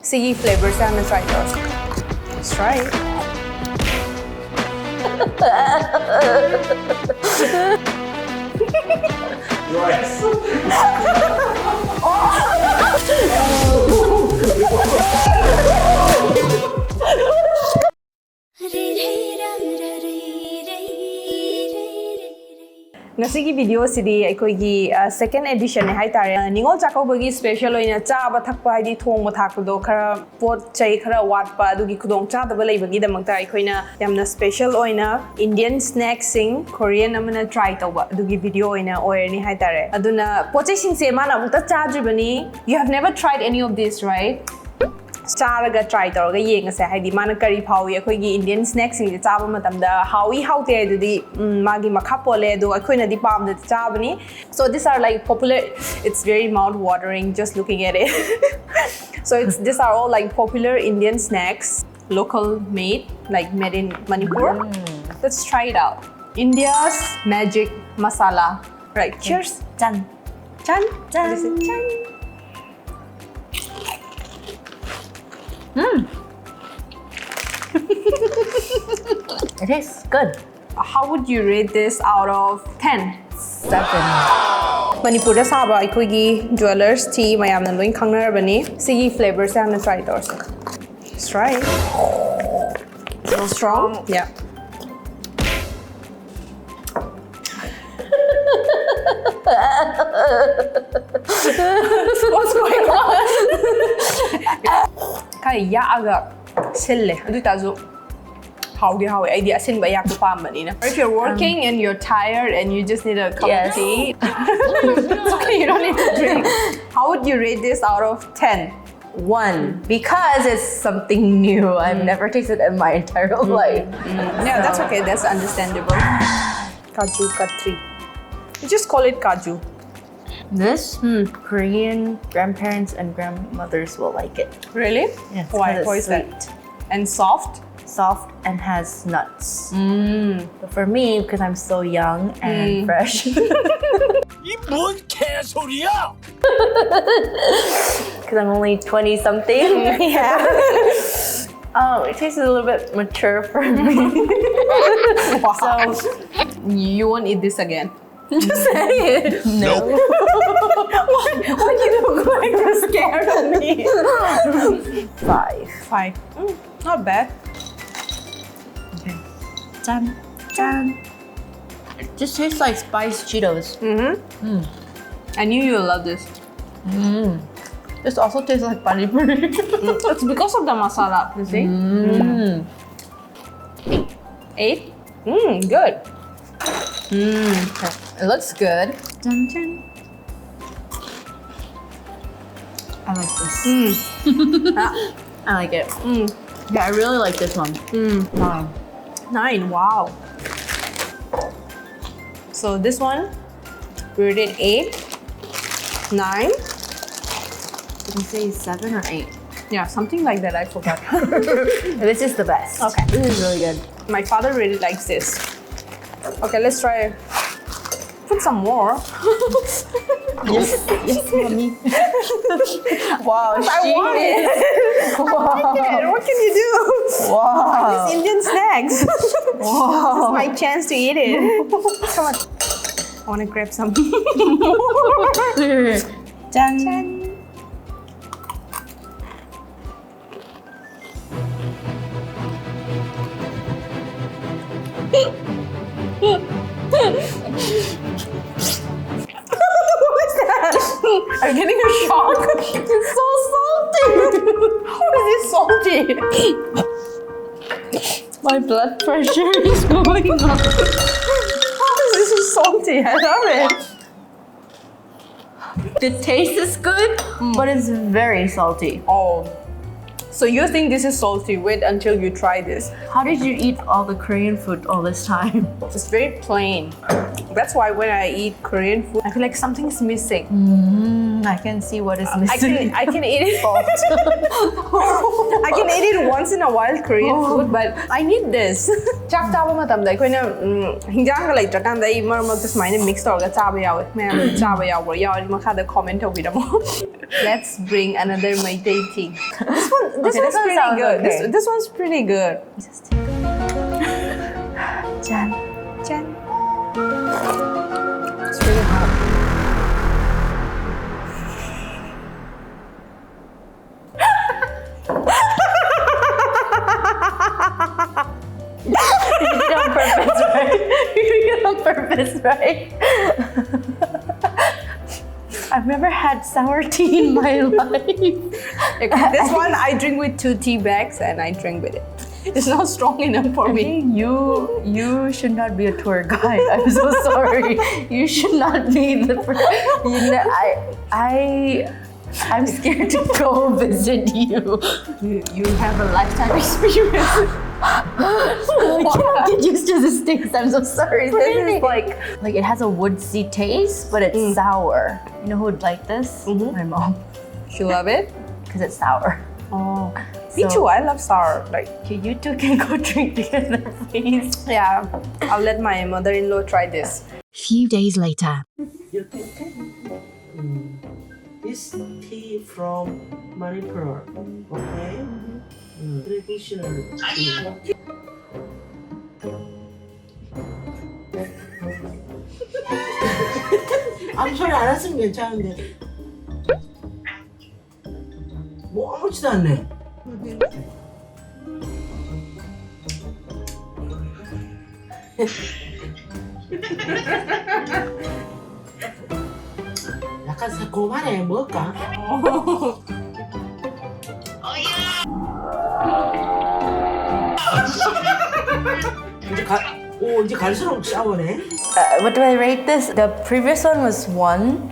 Sige flavors na try first. Let's try it. Rice. Ngasigi video sidi aikoigi second edition ne hai tare Ningol Chakouba gi special oina chaba thakpa haidi thongba thakdo khara pot chai khara watpa adugi khudong cha daba leibagi damakta aikoina yamna special oina Indian snack sing Korean amana try tawba adugi video oina oirni hai tare aduna pochai sing se mana amukta chajibani. You have never tried any of this, right? Charaga try tawraga yengase haidi mana kari phawi akoigi Indian snacks sing chaba matamda hawi haute adudi magi makha pole do akoina di pamda chabani. So these are like popular, it's very mouth watering just looking at it. So these are all like popular Indian snacks, local made, like made in Manipur. Let's try it out. India's magic masala. Right, cheers. Chan. Chan. Chan. What is it? Chan. It tastes good. How would you rate this out of 10? 7. Manipur saba aikoigi jewelers tea mayamna loin khangnarabani. Sige flavors na try it also. Let's try it. So strong? Yeah. What's going on? Kaya yaaga sille. Adu tazo. How idea sin ba yak pambani na. If you're working and you're tired and you just need a cup of tea, it's okay, you don't need to drink. How would you rate this out of 10? 1 because it's something new. I've never tasted in my entire life. Yeah, that's okay. That's understandable. Kaju Katri. You just call it kaju. This Korean grandparents and grandmothers will like it. Really? Yes, Why? 'cause Why it's is that? And soft? Soft and has nuts. But for me, because I'm so young and fresh, 이뭔 개소리야? because I'm only 20 something, Yeah. it tastes a little bit mature for me. Wow. You won't eat this again. Just say it. No. Why do you look like you're scared of me? 5. Not bad. Okay. Chan. Chan. It just tastes like spiced Cheetos. I knew you would love this. This also tastes like pani puri. It's because of the masala, you see? 8? Good. It looks good. Chan, chan. I like this. I like it. Yeah, I really like this one. Wow. 9, wow. So this one, we rated 8, 9. Did you say 7 or 8? Yeah, something like that, I forgot. This is the best. Okay. This is really good. My father really likes this. Okay, let's try. Put some more. Yes, mommy. Wow, I want it. Wow. What can you do? Wow. It's Indian snacks. Wow. This is my chance to eat it. Come on. I want to grab some. Chan. I'm getting a shock. It's so salty. How is it salty? My blood pressure is going up. How is this so salty? I love it. The taste is good, but it's very salty. Oh. So you think this is salty? Wait until you try this. How did you eat all the Korean food all this time? It's very plain. That's why when I eat Korean food, I feel like something's missing. I can see what is I missing. can eat it. I can eat it once in a while Korean food, but I need this. ꯆꯥꯛ ꯆꯥꯕ ꯃꯇꯝꯗ ꯑꯩꯈꯣꯏꯅ ꯍꯤꯟꯖꯥꯡꯒ ꯂꯩꯇ꯭ꯔꯀꯥꯟꯗ ꯑꯩ ꯃꯔꯛ ꯃꯔꯛꯇ ꯁꯨꯃꯥꯏꯅ mix ꯇꯧꯔꯒ ꯆꯥꯕ ꯌꯥꯎꯋꯦ ꯃꯌꯥꯝ ꯆꯥꯕ ꯌꯥꯎꯕ꯭ꯔꯣ ꯌꯥꯎꯔꯗꯤ ꯃꯈꯥꯗ comment ꯇꯧꯕꯤꯔꯝꯃꯣ. Let's bring another Maitai tea. This one's one pretty sounds good. okay. This one's pretty good. Jan. Jan. It's really hot. You did it on purpose, right? You did it on purpose, right? I've never had sour tea in my life. This one I drink with 2 tea bags and I drink with it. It's not strong enough for me. You should not be a tour guide. I'm so sorry. You should not be the. I'm scared to go visit you. You have a lifetime experience. I cannot get used to this taste. I'm so sorry. This is like it has a woodsy taste, but it's sour. You know who would like this? My mom, You love it? because it's sour. Oh, me too. I love sour. Like, Okay, you two can go drink together, please. yeah, I'll let my mother-in-law try this. Few days later. You think this tea from Manipur, okay? Traditional tea. I'm sorry, 알았으면 괜찮은데. 뭐 아무렇지도 않네. 약간 새콤하네. 먹을까? 이제 갈수록 싸우네. What do I rate this? The previous one was 1.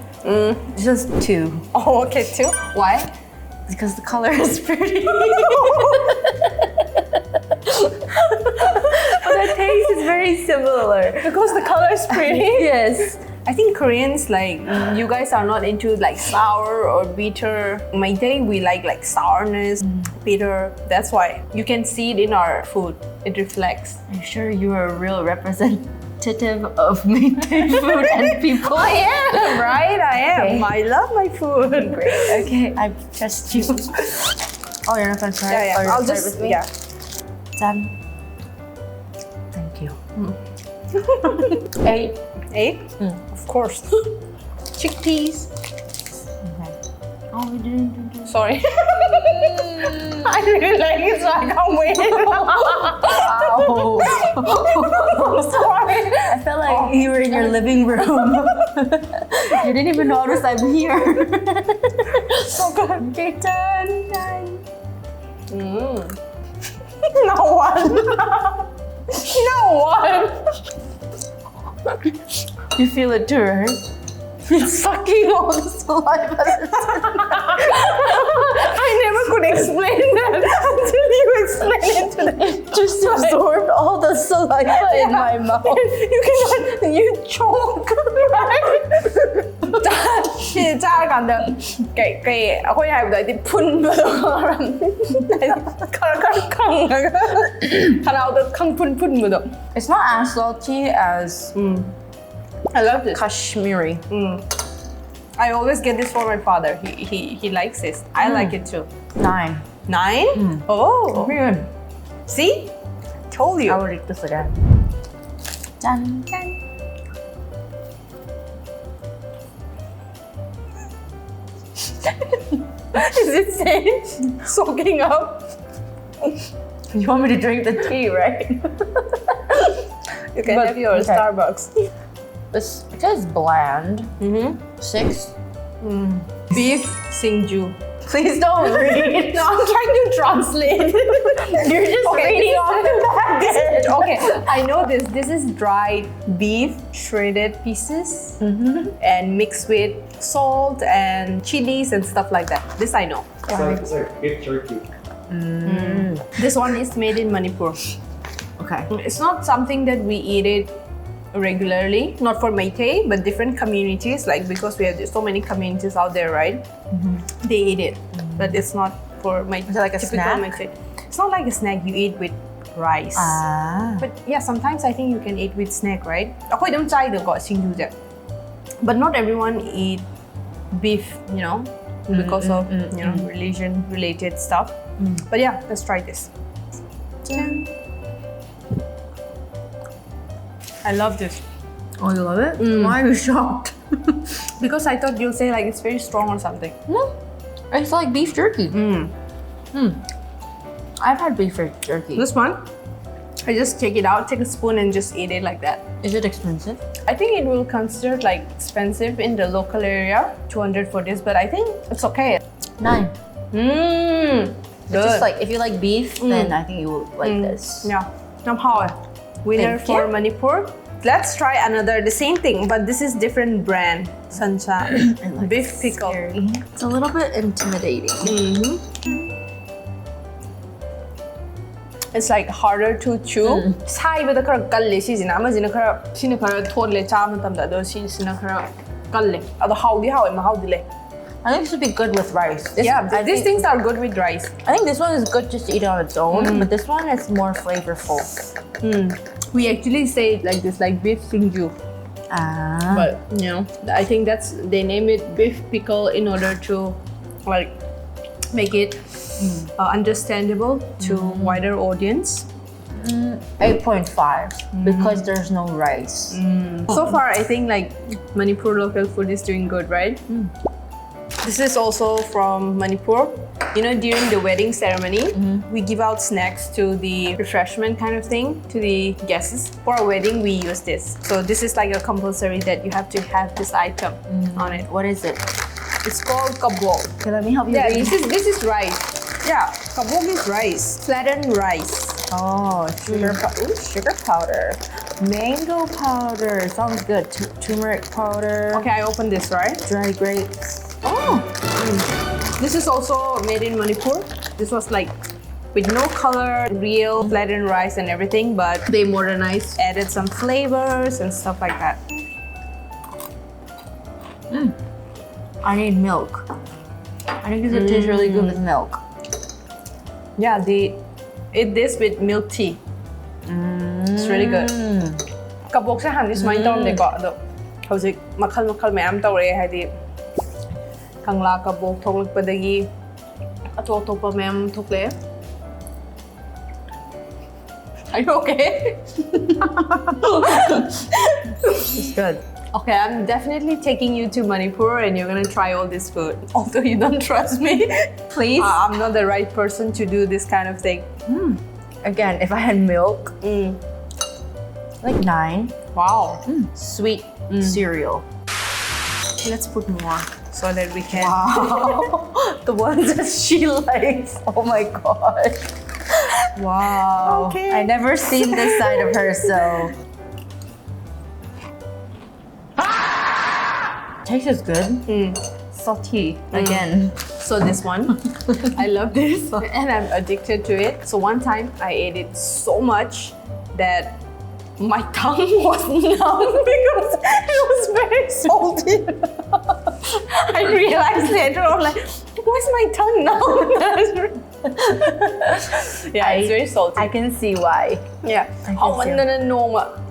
This is 2. Oh, okay, too. Why? Because the color is pretty. But the taste is very similar. Because the color is pretty. Yes. I think Koreans, like, you guys are not into like sour or bitter. My day, we like sourness, bitter. That's why you can see it in our food. It reflects. I'm sure you are a real representative of Meitei food and people. I am, right? I am. Okay. I love my food. Great. Okay, I trust you. Oh, you're not gonna try it? Yeah, Oh, yeah. you're I'll gonna try it just, with me? yeah. Done. Thank you. 8. 8? Of course. Chickpeas. Oh, we didn't do this. Sorry. I really like it, so I can't wait. Wow. Sorry. I felt like you were in your living room. You didn't even notice I'm here. So good. Okay, done. No one. No one. You feel it too, right? It's sucking all the saliva. I never could explain that until you explained it to me. Just absorbed all the saliva in my mouth. You choke, right? 짜라간다. 그게 아코이 하이보다 이제 푼무도 카라우도 칸푼푼무도. It's not as salty as I love this. Kashmiri. I always get this for my father. He likes this. I like it too. 9. 9? Oh, Weird. see? Told you. I will eat this again. Done. Is it saying soaking up? You want me to drink the tea, right? You can But- have your okay. Starbucks. This it says bland. 6. Beef Singju. Please don't read. No, I'm trying to translate. You're just reading off the packet. Okay, I know this. This is dried beef, shredded pieces, and mixed with salt and chilies and stuff like that. This I know. It's like beef jerky. This one is made in Manipur. Okay. It's not something that we eat it regularly, not for Meitei, but different communities, like because we have so many communities out there, right? They eat it, but it's not for Meitei. Is it like a typical snack? Meitei. It's not like a snack you eat with rice. But yeah, sometimes I think you can eat with snack, right? Ako'y dam chai do ko singju je. But not everyone eat beef, you know, because of religion related stuff. But yeah, let's try this. I love this Oh, you love it? Why are you shocked? because I thought you'll say like it's very strong or something. No, it's like beef jerky. I've had beef jerky. This one, I just take it out, take a spoon, and just eat it like that. Is it expensive? I think it will consider like expensive in the local area, 200 for this, but I think it's okay. 9. Mmm, It's just like if you like beef, then I think you will like this. yeah, Namhao. Winner Thank for you. Manipur. Let's try another, the same thing, but this is different brand. Sancha, And, like, beef pickle. scary. It's a little bit intimidating. It's like harder to chew. Sai with the kara kalle si jina ama jina kara thod le cha matam da do si sina kara kalle. Ado how di ma how di le. I think this would be good with rice. These things are good with rice. I think this one is good just to eat on its own, but this one is more flavorful. We actually say it like this, like beef singju. But you know, I think they name it beef pickle in order to like make it understandable to wider audience. 8.5 because there's no rice. So far, I think like Manipur local food is doing good, right? This is also from Manipur. You know, during the wedding ceremony, we give out snacks to the refreshment kind of thing to the guests. For a wedding, we use this. So this is like a compulsory that you have to have this item on it. What is it? It's called kabog. Okay, let me help you Yeah, read. this is rice. Yeah, kabog is rice, flattened rice. Oh, sugar powder. Mango powder. Sounds good. Turmeric powder. Okay, I opened this, right? Dry grapes. Oh! This is also made in Manipur. This was like with no color, real flattened rice and everything, but they modernized, added some flavors and stuff like that. I need milk. I think this would taste really good with milk. Yeah, they eat this with milk tea. It's really good. Kabok sa han is my tom de ko do. Hojik makal mayam tawre haidi kangla kabok thonglak padagi atop mayam thokle. Are you okay? It's good. Okay, I'm definitely taking you to Manipur and you're gonna try all this food. Although you don't trust me, please. I'm not the right person to do this kind of thing. Again, if I had milk, like 9. Wow. Sweet cereal. Let's put more so that we can. Wow. The ones that she likes. Oh my god. Wow. Okay. I never seen this side of her, so. Taste is good. Salty again. So this one, I love this and I'm addicted to it. So one time I ate it so much that my tongue was numb because it was very salty. I realized later on, like, why is my tongue numb? Yeah, it's very salty. I can see why. Yeah. How much na noma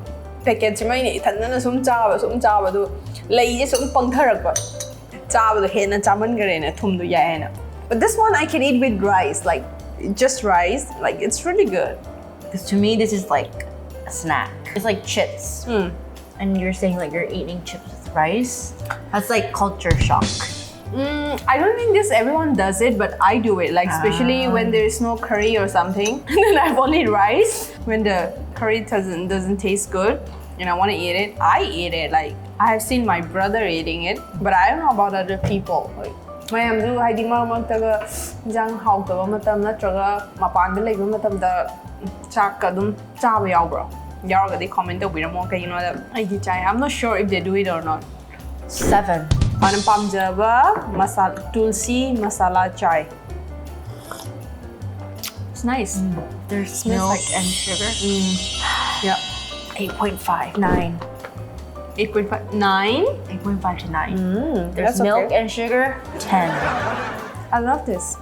packet chimay ni ithan na sum chaba do lay je sum pangtharak ba chaba do hena chaman gare na thum do ya na. But this one I can eat with rice, like just rice, like it's really good. Because to me, this is like a snack. It's like chips. And you're saying like you're eating chips with rice? That's like culture shock. I don't think everyone does it, but I do it. Like especially when there is no curry or something, and then I've only rice. When the curry doesn't taste good, and I want to eat it, I eat it. Like I have seen my brother eating it, but I don't know about other people. Like mayamdu haidi marmataga jang hautaba matam natraga mapanda leiba matamda chak kadum chaba yawbro. Yaragadi comment obiramo kay you know that I'm not sure if they do it or not. 7. Panam pamjaba masala tulsi masala chai. It's nice. There's Smells milk like- and sugar. Yeah. 8.5. 9. 8.5, 9. 8.5 to 9. that's There's milk okay. and sugar, 10. I love this.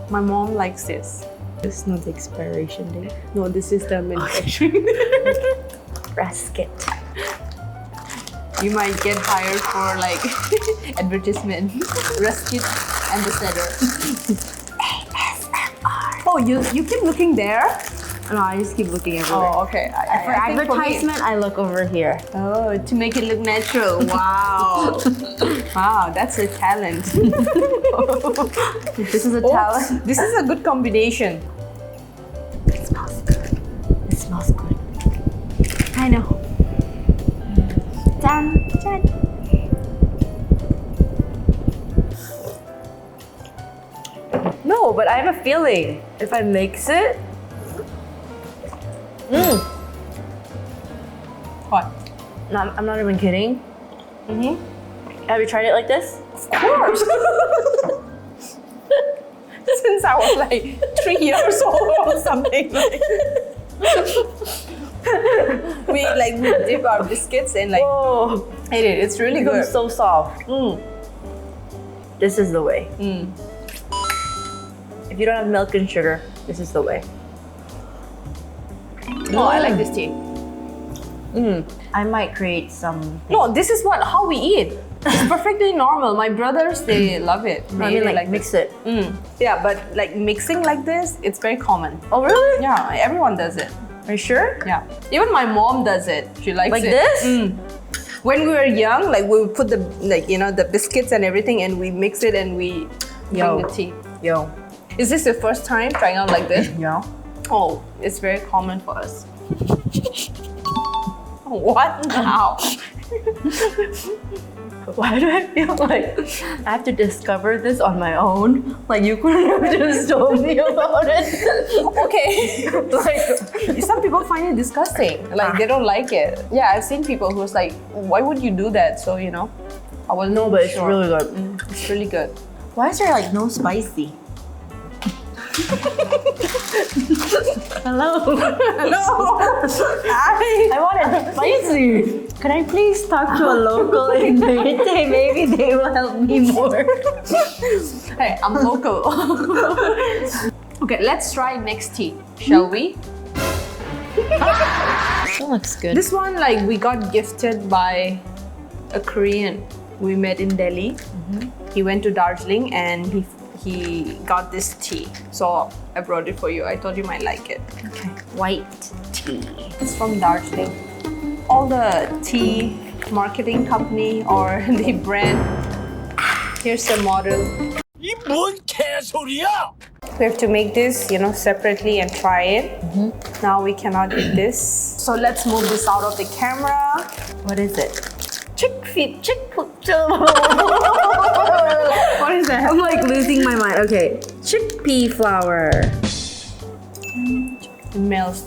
My mom likes this. This is not the expiration date. No, this is the manufacturing. Rasket. You might get hired for like advertisement. Rescue ambassador. ASMR. Oh, you keep looking there? No, I just keep looking everywhere. Oh, okay. For I think me- advertisement, I look over here. Oh, to make it look natural. Wow. Wow, that's a talent. This is a talent. This is a good combination. It smells good. It smells good. I know. Done. Done. No, but I have a feeling if I mix it, What? I'm not even kidding. Have you tried it like this? Of course. Since I was like 3 years old or something. we dip our biscuits and like Oh, ate it. It's really it good. becomes so soft. This is the way. If you don't have milk and sugar, this is the way. Oh, I like this tea. I might create some. No, this is how we eat. It's perfectly normal. My brothers, they love it. They I mean, eat like mix it. Yeah, but like mixing like this, it's very common. Oh, really? Yeah, everyone does it. Are you sure? Yeah, even my mom does it. She likes Like it. this? When we were young, like we would put the the biscuits and everything, and we mix it and we drink the tea. Yo. Is this your first time trying out like this? Yo. Oh, it's very common for us. What now? Why do I feel like I have to discover this on my own? Like you couldn't have just told me about it. Okay. Like some people find it disgusting. Like they don't like it. Yeah, I've seen people who's like, why would you do that? So I wasn't No, but it's sure. really good. It's really good. Why is there like no spicy? Hello. Hello. I want it spicy. Can I please talk to a local in Leyte? Maybe they will help me more. Hey, I'm local. Okay, let's try next tea, shall we? That looks good. This one, like, we got gifted by a Korean we met in Delhi. He went to Darjeeling and he got this tea. So I brought it for you. I thought you might like it. Okay. White tea. It's from Darjeeling. All the tea marketing company or the brand. Here's the model. We have to make this, separately and try it. Now we cannot eat this. So let's move this out of the camera. What is it? Chickpea. What is that? I'm like losing my mind. Okay. Chickpea flour. It melts.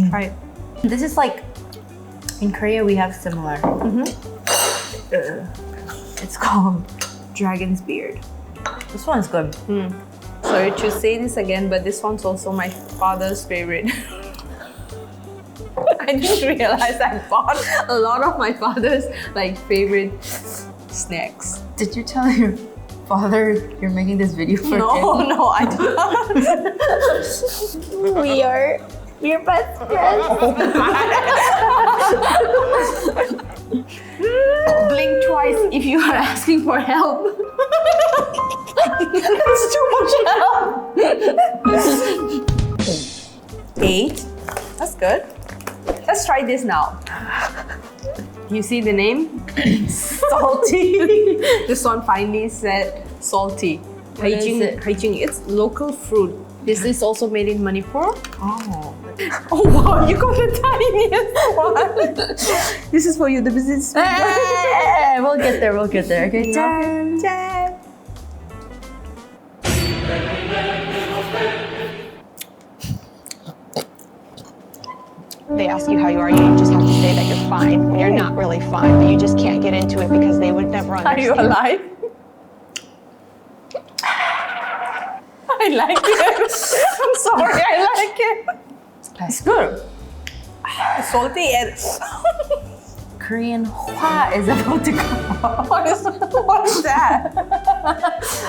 Try it. This is like, in Korea we have similar. It's called Dragon's Beard. This one's good. Sorry to say this again, but this one's also my father's favorite. I just realized I bought a lot of my father's favorite snacks. Did you tell your father you're making this video for him? No, I don't. We are your best friends. Blink twice if you are asking for help. It's too much help. 8. That's good. Let's try this now. You see the name? Salty. This one finally said salty. is it? Haijing. It's local fruit. This is also made in Manipur. Oh. Oh wow, you got the tiniest one. This is for you, the business. Hey, we'll get there. Okay. Dun, dun. They ask you how you are, you just have to say that you're fine when you're not really fine, but you just can't get into it because they would never Are you understand. alive? I like it. I'm sorry, I like it. It's good. It's salty and Korean hwa is about to come out. what is that?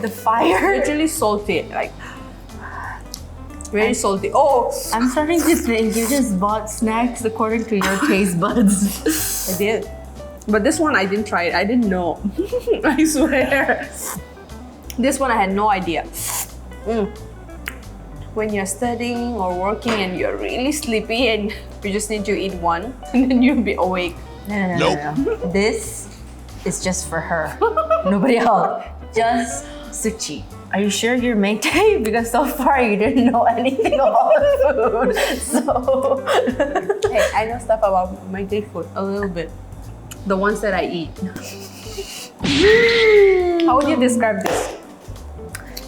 The fire. Literally salty, like very salty. Oh, I'm starting to think you just bought snacks according to your taste buds. I did. But this one I didn't try it. I didn't know. I swear. This one I had no idea. When you're studying or working and you're really sleepy and you just need to eat one and then you'll be awake. No. This is just for her. Nobody else. Just Suchi. Are you sure you're Maytay? Because so far you didn't know anything about the food. So Hey, I know stuff about my day food a little bit. The ones that I eat. How would you describe this?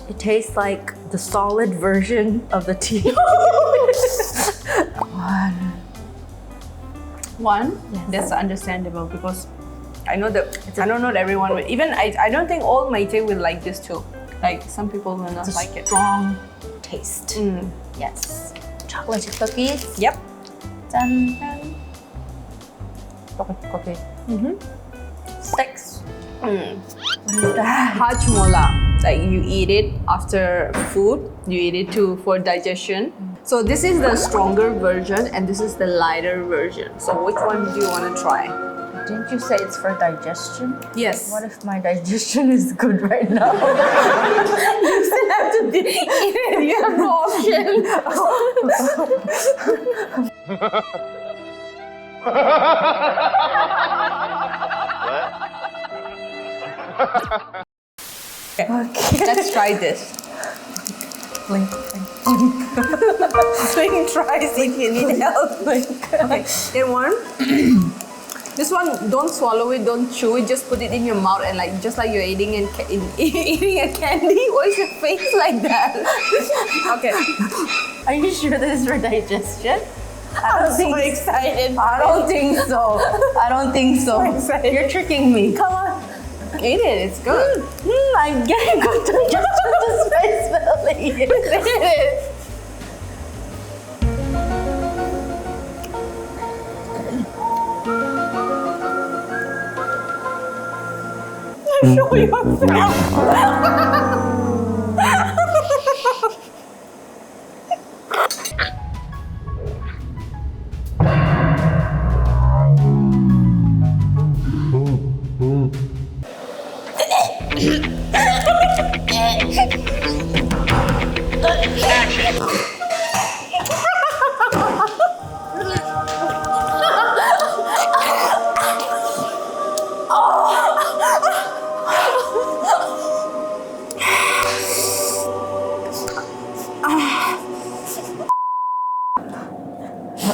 it tastes like the solid version of the tea. One, Yes. that's understandable because I know that I don't know that everyone will. Even I don't think all Maytay will like this too. Like some people will not It's a like it. strong taste. Mm. Yes. Chocolate chip cookies. Yep. Dun. Chocolate cookie. Sticks. What is that? Hajmola. Like you eat it after food. You eat it too for digestion. So this is the stronger version and this is the lighter version. So which one do you want to try? Didn't you say it's for digestion? Yes. What if my digestion is good right now? You still have to eat it. You have no option. Okay. Let's try this. Blink. Blink tries if you need help. Okay, in one. This one, don't swallow it, don't chew it, just put it in your mouth and like just like you're eating eating a candy. Why is your face like that? Okay. Are you sure this is for digestion? I'm so excited. I don't think so. I don't think so. excited. You're tricking me. Come on. Eat it, it's good. I'm getting good digestion just by smelling it. Eat it. Show yourself.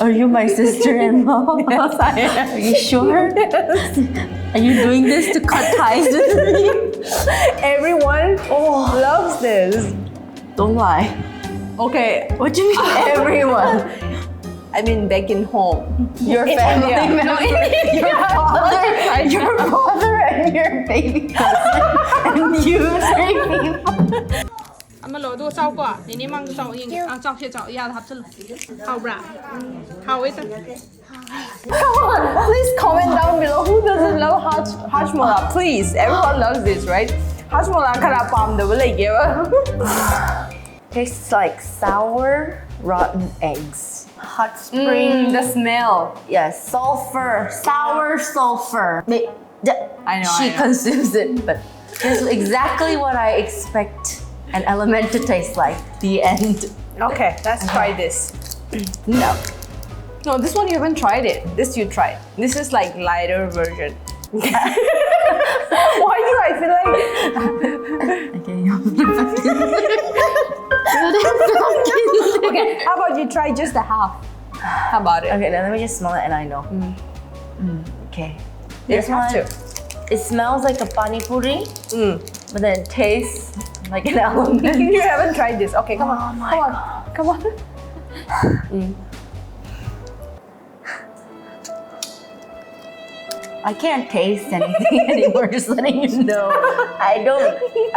Are you my sister-in-law? Yes, I am. Are you sure? Yes. Are you doing this to cut ties with me? Everyone loves this. Don't lie. Okay, What do you mean everyone? I mean back in home. Your In family India. member, No, your father and your baby cousin, and you three people. 阿么老多照顾啊，你忙照应啊，照些照要他这好不啦？好的。 Come on, please comment down below who doesn't love hajmola. Please, everyone loves this, right? Hajmola kara pamdaba lege ba. Tastes like sour, rotten eggs. Hot spring. The smell. Yes, sulfur. Sour sulfur. I know, She I know. consumes it, but it's exactly what I expect an element to taste like. The end. Okay, let's try this. No. No, this one you haven't tried it. This you tried. This is like lighter version. Why do I feel like okay, how about you try just the half? How about it? Okay, now let me just smell it and I know. Okay. You This have one, to. it smells like a pani puri, but then it tastes like an element. You haven't tried this. Okay, come on. my Come on. Come on. I can't taste anything anymore, just letting you know. I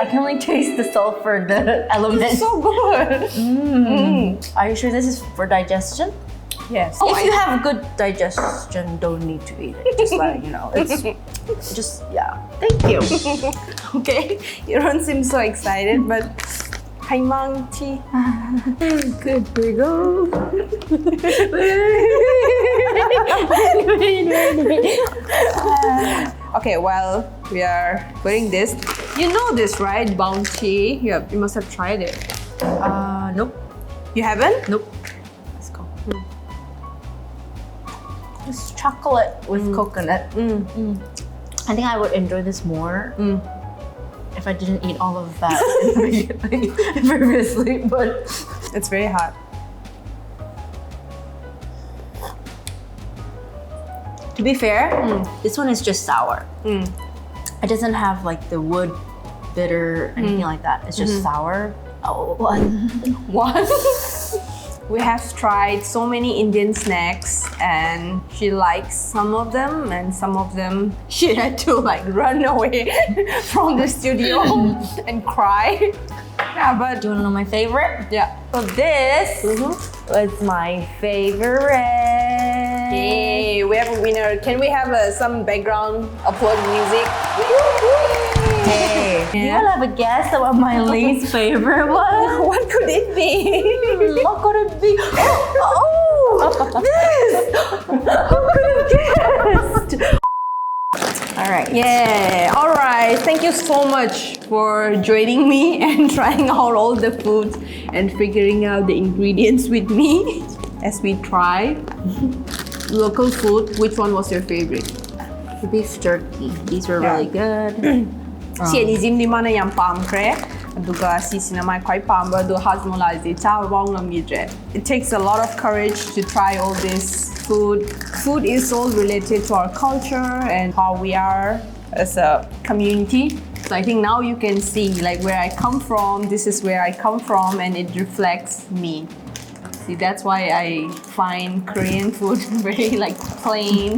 can only taste the sulfur, the element. So good. Are you sure this is for digestion? Yes. If you have good digestion, don't need to eat it. Just letting you know. It's just, yeah. Thank you. Okay, you don't seem so excited, but Aheibam tea. Good, here we go. Okay, well, we are putting this. You know this, right? Bounty. You must have tried it. Nope. You haven't? Nope. Let's go. It's chocolate with coconut. I think I would enjoy this more if I didn't eat all of that previously, but It's very hot. to be fair, this one is just sour. It doesn't have like the wood, bitter, anything like that. It's just sour. Oh, What? We have tried so many Indian snacks and she likes some of them and some of them she had to like run away from the studio and cry. Yeah, but do you want to know my favorite? yeah. So this was my favorite. Yay, we have a winner. Can we have some background applause music? Hey, do you Yeah. want to have a guess about my least favorite one? What could it be? What could it be? Oh, this! Who could have guessed? All right. Yeah, all right. Thank you so much for joining me and trying out all the foods and figuring out the ingredients with me as we try local food. Which one was your favorite? The beef jerky. These were really good. เสียดีจิมดีมานะยามปามแครดูก็ซีซินาไม่ค่อยปามว่าดูฮัจโมลาจิจ้าว่างมีเจ It takes a lot of courage to try all this food. Food is all related to our culture and how we are as a community. So I think now you can see like where I come from. This is where I come from, and it reflects me. See, that's why I find Korean food very like plain.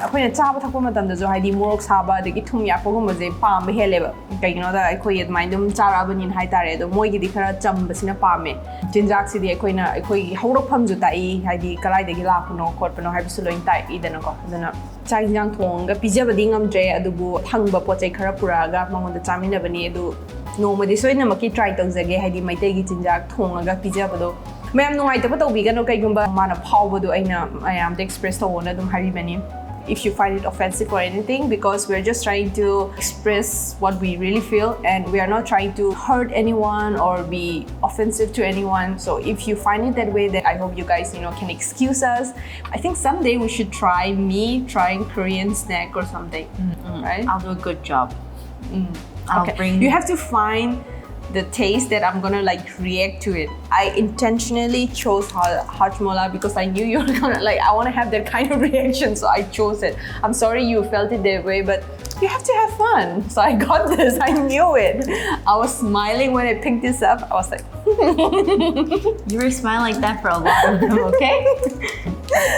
အခွင့်အချားပတ်ခုမှတန်တဲ့ဆိုဟိုဒီမိုးစားပါဒီထုံရပကုမဇေပါမဟဲလေဘကိန်းနော်ဒါအခွင့်ရမိုင်းဒုံချာရဘနင်ဟိုက်တာရဲတော့မွေးကြီးဒီခရချမ်ဘစနပါမေဂျင်ဂျက်စီဒီအခွင့်နာအခွင့်ဟောရဖမ်ဇတိုင်ဟိုဒီကလိုက်ဒီလာခုနော်ခေါ်ပနော်ဟိုက်ပစလိုင်းတိုင်ဤတဲ့နော်ကောဒါနော်ချိုင်းဂျန်ထုံကပီဇာဘဒီငမ်ဂျေအဒူဘူထန်းဘပေါ်ချိုင်ခရပူရာကမငွန်ဒချာမင်းနဘနီအဒူနိုမဒီဆိုင်းနမကီ try တောင်းဇေဟိုဒီမိုက်တေကြီးဂျင်ဂျက်ထုံကပီဇာဘဒိုMa'am, no, I don't know. We can okay. Gumba, mana power do I am the express to one. Don't have many. If you find it offensive or anything, because we're just trying to express what we really feel, and we are not trying to hurt anyone or be offensive to anyone. So if you find it that way, then I hope you guys, can excuse us. I think someday we should try trying Korean snack or something, right? I'll do a good job. I'll bring. You have to find the taste that I'm gonna like react to it. I intentionally chose hajmola because I knew you were gonna like, I wanna have that kind of reaction, so I chose it. I'm sorry you felt it that way, but you have to have fun. So I got this, I knew it. I was smiling when I picked this up. I was like, You were smiling like that for a lot of them, okay?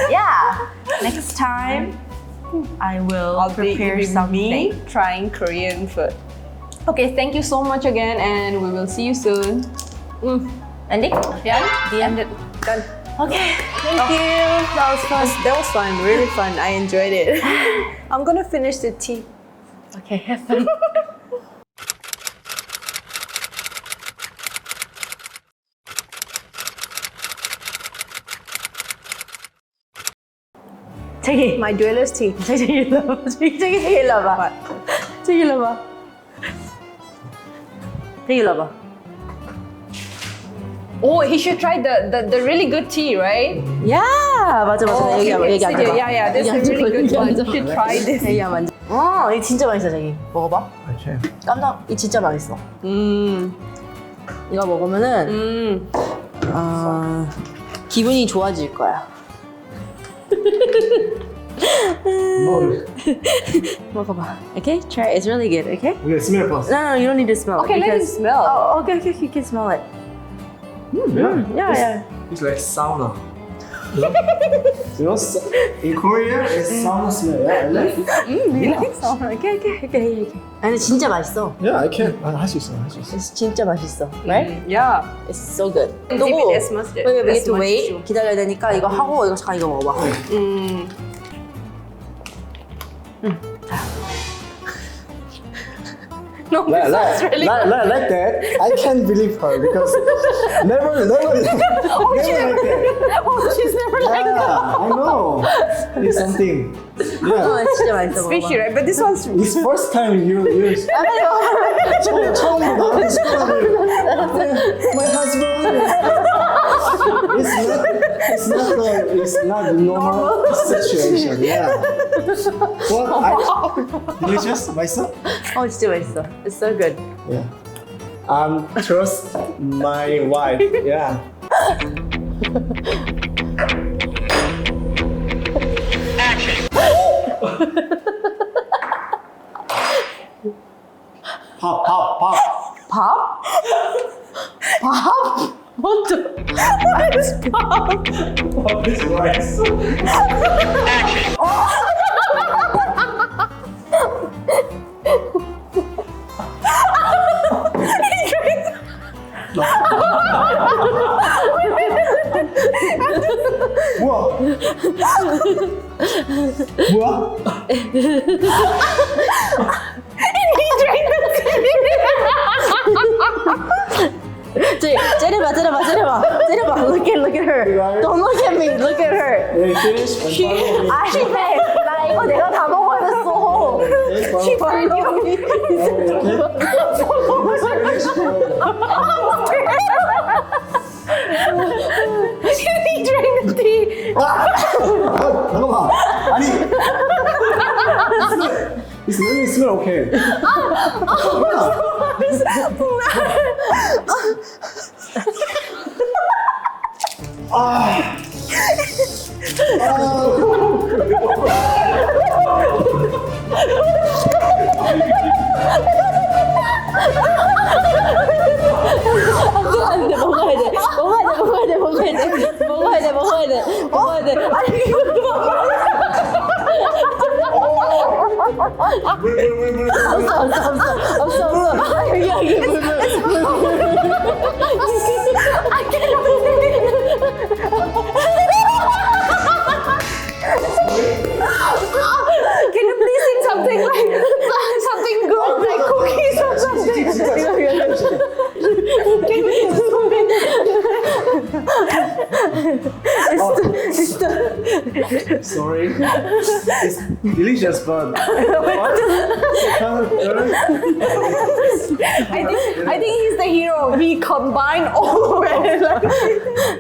Yeah. Next time, I will prepare something. Me trying Korean food. Okay, thank you so much again, and we will see you soon. Ending? Yeah, the end. Done. Okay. Thank you. That was fun. That was fun. Really fun. I enjoyed it. I'm gonna finish the tea. Okay, have fun. Take it. My dweller's tea. Take it, love. Take it, love. Take it, love. Take it, love. Oh, he should try the really good tea, right? Yeah, 맞아. Oh, 여기 okay, 앉아. yeah, this is a really good one. You should try this. 여기 앉아. 이거 진짜 맛있어, 저기. 먹어봐. 깜짝, 이거 진짜 맛있어. 이거 먹으면은 기분이 좋아질 거야. 먹어봐. Okay, try it. It's really good. Okay. We gotta smell it first. No, you don't need to smell. Okay, let him smell. Oh, okay, you can smell it. Yeah. Yeah. It's like sauna. You know, in Korea, it's salmon smell. Yeah, I like it. Okay. 아니 진짜 맛있어. Yeah, I can. 할 수 있어, 할 수 있어. It's 진짜 맛있어. Right? Yeah. It's so good. Dip it as much wait, as we have to much wait. too. 기다려야 되니까 이거 하고 이거 잠깐 이거 먹어봐. No, Like, this like, sounds really like that, I can't believe her because never like that. she's never like that. Yeah, I know. It's something. Yeah. 진짜 맛있어. Fishy, right? But this one's It's first time you 처음 나한테 시켜가지고 my husband. It's not normal situation. Yeah. What? Delicious, 맛있어? 진짜 맛있어. It's so good. Yeah. Trust my wife. Yeah. Pop. 밥? 밥? What the? What is pop? Pop is rice. 뭐야? 째려봐. Look at her. Don't look at me. Look at her. They finish and follow me. 아니, 나 이거 내가 다 먹어야 됐어. Okay, follow me. he drank the tea. 잠깐만. 아니. It's really smell okay. 안돼 먹어야 돼. 아니 이거 없어. 여기 물. Can you please eat something like something good, like cookies or something? Can you eat something? Sorry. It's delicious, but I think he's the hero. He combined all of it.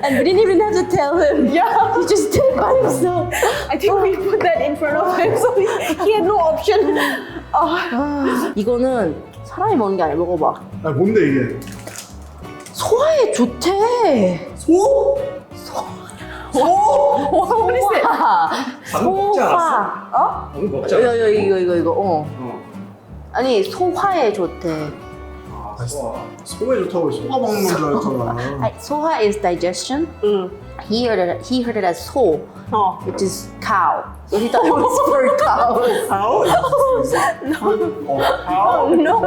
And we didn't even have to tell him. Yeah. He just did it by himself. I think we put that in front of him, so he had no option. 이거는 사람이 먹는 게 아니야. 먹어봐. 아 뭔데 이게? 소화에 좋대. 소? What is it? 방금 먹지 않았어? 소화. 방금 먹지 않았어? 이거. 아니 소화에 좋대. 소에 좋다고 소가 먹는 건 줄 알았잖아. 소화 is digestion. He heard it as 소, which is cow. So he thought it was for cows. How? No.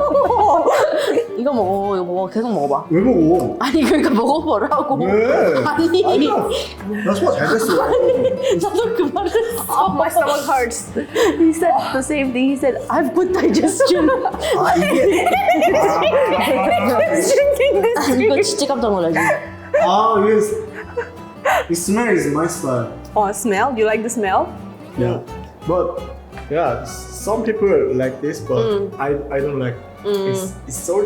이거 먹어. 계속 먹어봐. 왜 먹어? 아니 그러니까 먹어보라고. 왜? 아니. 아니야. 나 소화 잘 됐어. 나도 그 말을 했어. My stomach hurts. He said the same thing. He said, I have good digestion. 아 이게. He's drinking this. 이거 진짜 깜짝 놀라지. 아 이게. The smell is my style. Oh, smell? Do you like the smell? Yeah. But yeah, some people like this, but I don't like. It's so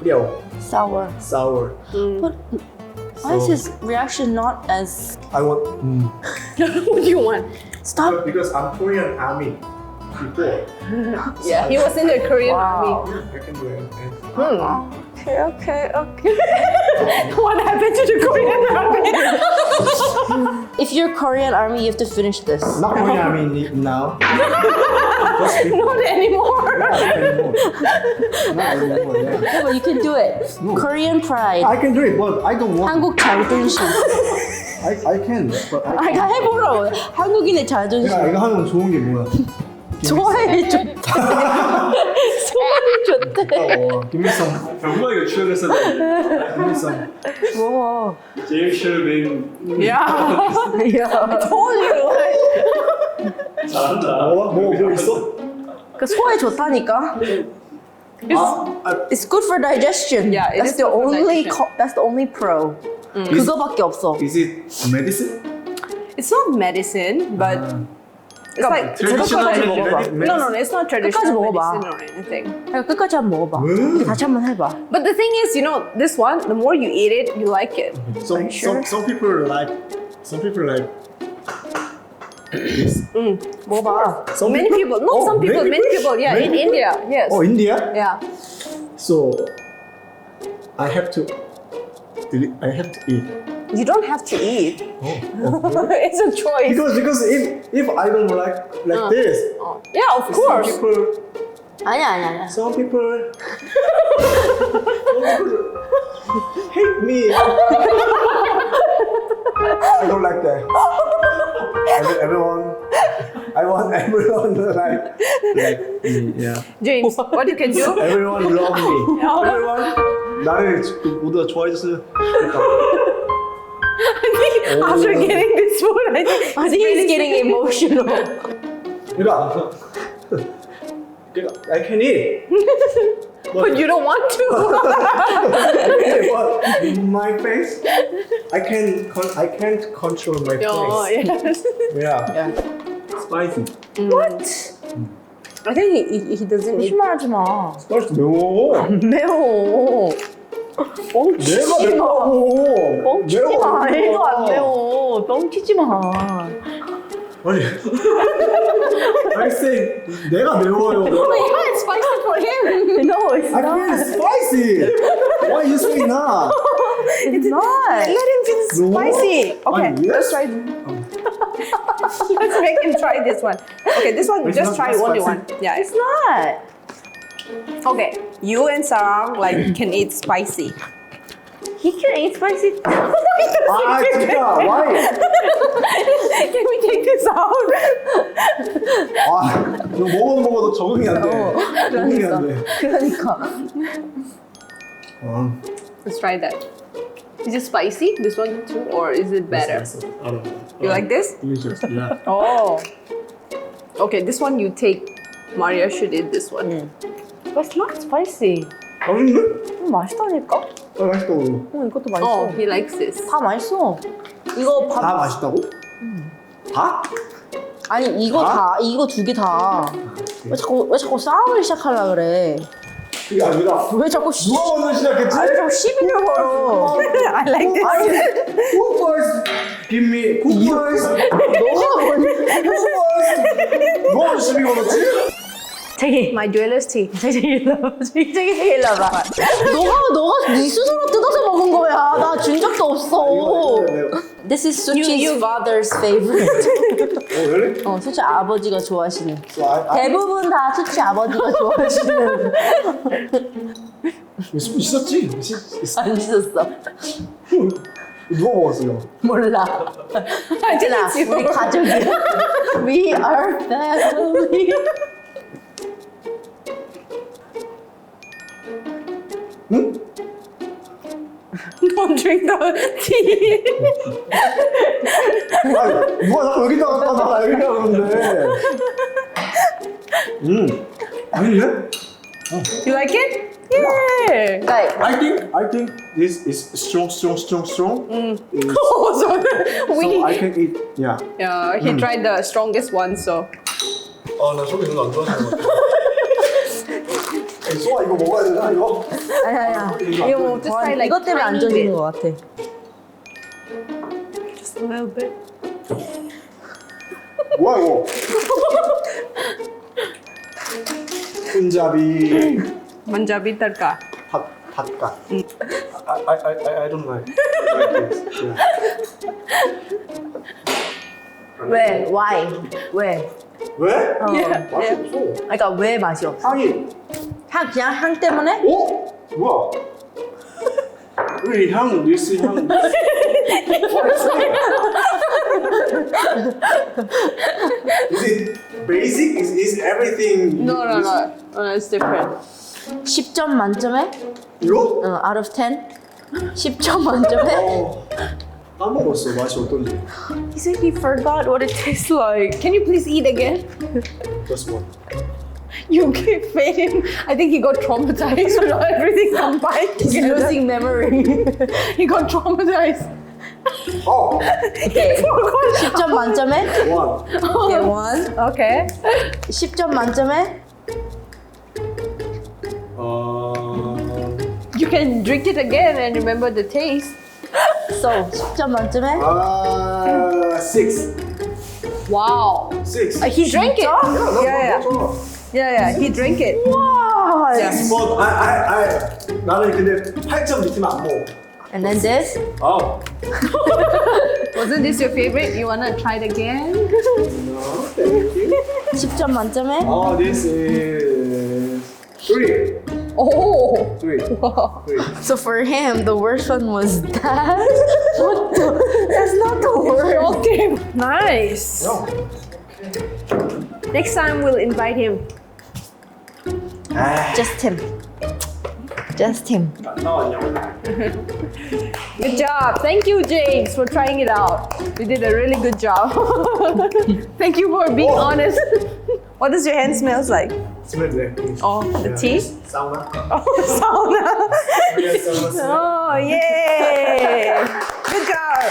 real Sour. sour. But why is his reaction not as... I want. What do you want? Stop. Because I'm Korean army before. Yeah, he was in the Korean Wow. army. I can do anything. Okay. What happened to the Korean army? If you're Korean army, you have to finish this. Not Korean army now. Just before. Not anymore. Not anymore. Not anymore. Yeah. Yeah, but you can do it. No. Korean pride. I can do it, but I don't want. 한국 자존심. I can. But I 아니, 해보라고. 한국인의 자존심. 야, 이거 하면 좋은 게 뭐야? 좋아해 좋대. 소원이 좋대. Give me some. 정말 이거 출연했어. Give me some. 뭐? James should have been 야. told you. 잘한다. 뭐 있어? 그 소화에 좋다니까. It's good for digestion. Yeah, it that's is the good for only digestion. that's the only pro. 그거밖에 없어. Is it medicine? It's not medicine, but it's like traditional 끝까지 medicine. 먹어봐. No, it's not traditional 먹어봐. medicine or anything. 야, 끝까지 한번 먹어봐. 다시 한번 해봐. But the thing is, this one, the more you eat it, you like it. Some people like this. 먹어봐. Many people, some people, many people, yeah, in India, yes. Oh, India? Yeah. So I have to eat. You don't have to eat. Oh. It's a choice. Because if I don't like this, Yeah, of course. 아니야. some people hate me. I don't like that. I want everyone to like me. Yeah. James, what you can do? Everyone love me. Everyone 나를 모두가 좋아해줬으면 좋겠다. After getting this food, I think He's getting emotional. 그러니까 I can eat. but you don't want to. But my face, I can't control my face. Oh, yes. Yeah. Spicy. What? I think he doesn't eat. 거짓말하지 마. Spicy 매워. 매워. 내가 맵다고. 뻥치지 마. 1도 안 매워. 뻥치지 마. 아니. I say 내가 매워요. Yeah, it's spicy for him. No, it's I not. feel spicy. Why you say not? It's not. Let him feel No. spicy. Okay, Yes. let's try. Let's make him try this one. Okay, this one It's just not try that only spicy. one. Yeah, It's not. okay. You and Sarang can eat spicy. He can eat spicy. 아 진짜 why? Can we take this out? 아 이거 먹어도 적응이 안 돼. 적응이 안 돼. 그러니까. Let's try that. Is it spicy? This one too, or is it better? I don't know. You like this? Delicious. Yeah. Oh. Okay, this one you take. Maria should eat this one. But it's not spicy. 맛있네? 맛있다니까? 맛있다고. 이것도 맛있어. Oh, he likes this. 다 맛있어. 이거 밥. 다 맛있다고? 다? 아니 이거 두 개 다. 왜 자꾸 싸움을 시작하려 그래? 그게 아니라 왜 자꾸 누가 먼저 시작했지? 왜 자꾸 시비를 걸어? I like this. Who first? Give me. Who first? 너가 먼저. Who first? 누가 먼저 시비 걸었지? 자기 My duality. 자기 일로 봐. 너가 네 스스로 뜯어서 먹은 거야. 나 준 적도 없어. This is Suchi's father's favorite. really? 수치 아버지가 좋아하시는. So I 대부분 다 수치 아버지가 좋아하시는. 있었지? 안 있었어. 누가 먹었어요? 몰라. 하진아, 우리 가족이야. We are family. 응? Don't drink the tea. 아니 누가 자꾸 여기다가 따다가 여기다가 그러는데. 아니네? You like it? Yeah. 그러니까 I think this is strong. Oh, so So I can eat. Yeah. yeah, he tried the strongest one, so. 나 속이 너무 안 좋아하는 것 같아. 소아 이거 먹어야 되나 이거? 아니야. You just try like 이것 때문에 안 tiny 져지는 bit. 것 같아. Just a little bit. 뭐야 이거? punjabi Punjabi tadka. 핫갓. I don't like this. Yeah. 왜? Why? 왜? 왜? Yeah. 맛이 없어. 그러니까 왜 맛이 없어? 향이. 그냥 향 때문에? 오? 뭐야? Really, 향, this 향. What is it? Is it basic? Is everything? No, it's different. 10점 만점에? 이거? Out of 10? 10점 만점에? 까먹었어. 맛이 어떤지. He said he forgot what it tastes like. Can you please eat again? Just one. You keep fading. I think he got traumatized with everything combined. He's losing memory. He got traumatized. Oh, 오케이. 10점 만점에? one. Okay, one. Okay. 10점 만점에? You can drink it again and remember the taste. So 10점 만점에? 6. Wow. 6. He drank it. Yeah. Yeah, he drank it. Wow. Yes, but 나는 근데 8점 밑이면 안 먹어. And then this? Oh. Wasn't this your favorite? You wanna try it again? No, thank you. 10점 만점에? Oh, this is 3. Oh. 3. 3. So for him, the worst one was that. What the? That's not the worst. Okay. Nice. No. Next time we'll invite him. Just him. Just him. Good job. Thank you, James, for trying it out. You did a really good job. Thank you for being honest. What does your hand smells like? Smells like. Oh, the tea? Sauna. Oh, sauna. Yes, sauna. Oh, yay. Good job.